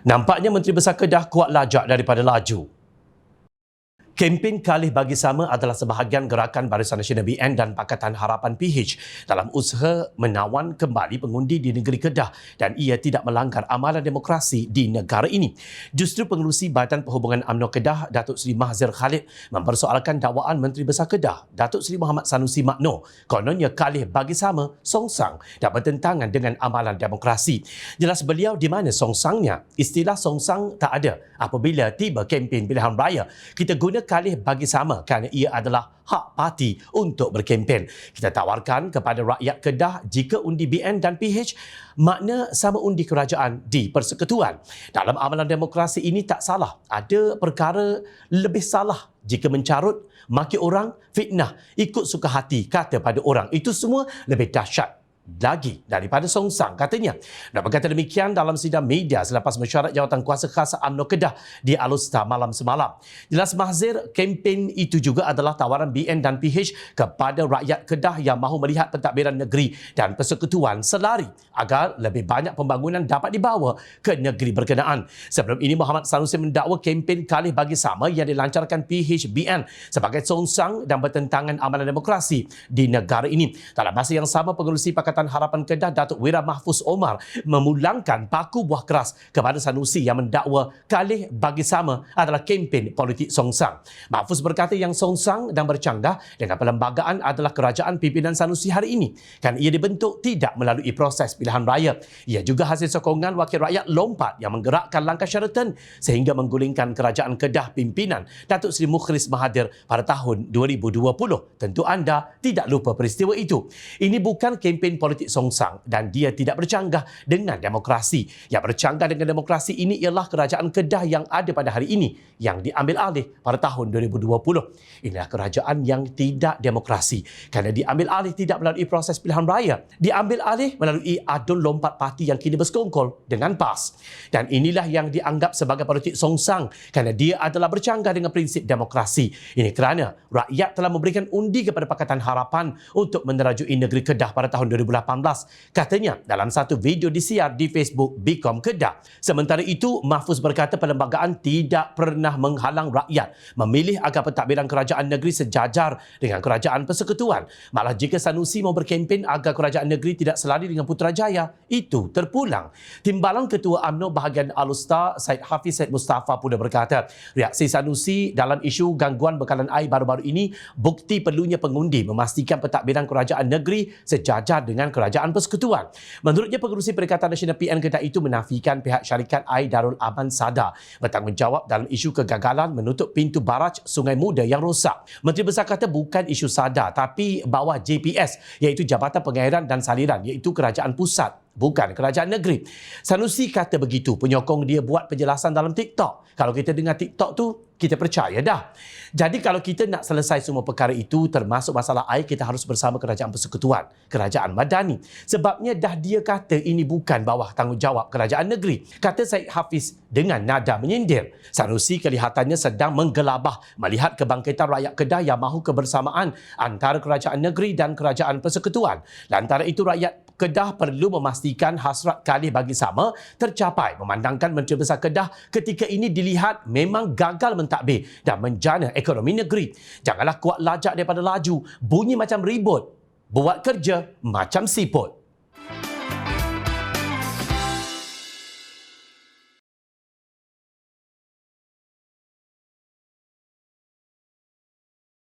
Nampaknya Menteri Besar Kedah kuat lajak daripada laju. Kempen Kalih Bagi Sama adalah sebahagian gerakan Barisan Nasional BN dan Pakatan Harapan PH dalam usaha menawan kembali pengundi di negeri Kedah dan ia tidak melanggar amalan demokrasi di negara ini. Justru Pengerusi Badan Perhubungan UMNO Kedah, Datuk Seri Mahzir Khalid, mempersoalkan dakwaan Menteri Besar Kedah, Datuk Seri Muhammad Sanusi Makno, kononnya Kalih Bagi Sama songsang dan bertentangan dengan amalan demokrasi. Jelas beliau di mana songsangnya? Istilah songsang tak ada apabila tiba kempen pilihan raya. Kita guna Kalih Bagi Sama kerana ia adalah hak parti untuk berkempen. Kita tawarkan kepada rakyat Kedah jika undi BN dan PH makna sama undi kerajaan di persekutuan. Dalam amalan demokrasi ini tak salah. Ada perkara lebih salah jika mencarut, maki orang, fitnah, ikut suka hati kata pada orang. Itu semua lebih dahsyat lagi daripada songsang, katanya. Dan berkata demikian dalam sidang media selepas mesyuarat jawatan kuasa khas UMNO Kedah di Alustar malam semalam. Jelas Mahzir, kempen itu juga adalah tawaran BN dan PH kepada rakyat Kedah yang mahu melihat pentadbiran negeri dan persekutuan selari agar lebih banyak pembangunan dapat dibawa ke negeri berkenaan. Sebelum ini, Muhammad Sanusi mendakwa kempen Kalih Bagi Sama yang dilancarkan PH BN sebagai songsang dan bertentangan amalan demokrasi di negara ini. Dalam masa yang sama, Pengerusi Pakatan Harapan Kedah, Datuk Wira Mahfuz Omar, memulangkan paku buah keras kepada Sanusi yang mendakwa Kalih Bagi Sama adalah kempen politik songsang. Mahfuz berkata yang songsang dan bercanggah dengan perlembagaan adalah kerajaan pimpinan Sanusi hari ini kan ia dibentuk tidak melalui proses pilihan raya. Ia juga hasil sokongan wakil rakyat lompat yang menggerakkan langkah Sheraton sehingga menggulingkan kerajaan Kedah pimpinan Datuk Seri Mukhlis Mahathir pada tahun 2020. Tentu anda tidak lupa peristiwa itu. Ini bukan kempen politik songsang dan dia tidak bercanggah dengan demokrasi. Yang bercanggah dengan demokrasi ini ialah kerajaan Kedah yang ada pada hari ini yang diambil alih pada tahun 2020. Inilah kerajaan yang tidak demokrasi kerana diambil alih tidak melalui proses pilihan raya. Diambil alih melalui adun lompat parti yang kini bersekongkol dengan PAS. Dan inilah yang dianggap sebagai politik songsang kerana dia adalah bercanggah dengan prinsip demokrasi. Ini kerana rakyat telah memberikan undi kepada Pakatan Harapan untuk menerajui negeri Kedah pada tahun 2018, katanya dalam satu video disiar di Facebook Bikom Kedah. Sementara itu, Mahfuz berkata perlembagaan tidak pernah menghalang rakyat memilih agar pentadbiran kerajaan negeri sejajar dengan kerajaan persekutuan. Malah jika Sanusi mau berkempen agar kerajaan negeri tidak selari dengan Putrajaya, itu terpulang. Timbalan Ketua UMNO bahagian Alustar, Syed Hafiz Syed Mustafa pula berkata, reaksi Sanusi dalam isu gangguan bekalan air baru-baru ini bukti perlunya pengundi memastikan pentadbiran kerajaan negeri sejajar dengan kerajaan persekutuan. Menurutnya, Pengerusi Perikatan Nasional PN Kedah itu menafikan pihak syarikat air Darul Aman Sada bertanggungjawab dalam isu kegagalan menutup pintu baraj Sungai Muda yang rosak. Menteri Besar kata bukan isu Sada tapi bawah JPS, iaitu Jabatan Pengairan dan Saliran, iaitu kerajaan pusat, bukan kerajaan negeri. Sanusi kata begitu, penyokong dia buat penjelasan dalam TikTok. Kalau kita dengar TikTok tu, kita percaya dah. Jadi kalau kita nak selesai semua perkara itu, termasuk masalah air, kita harus bersama kerajaan persekutuan, kerajaan madani. Sebabnya dah dia kata ini bukan bawah tanggungjawab kerajaan negeri. Kata Syed Hafiz dengan nada menyindir. Sanusi kelihatannya sedang menggelabah melihat kebangkitan rakyat Kedah yang mahu kebersamaan antara kerajaan negeri dan kerajaan persekutuan. Lantaran itu, rakyat Kedah perlu memastikan hasrat Kalih Bagi Sama tercapai, memandangkan Menteri Besar Kedah ketika ini dilihat memang gagal mentadbir dan menjana ekonomi negeri. Janganlah kuat lajak daripada laju, bunyi macam ribut, buat kerja macam siput.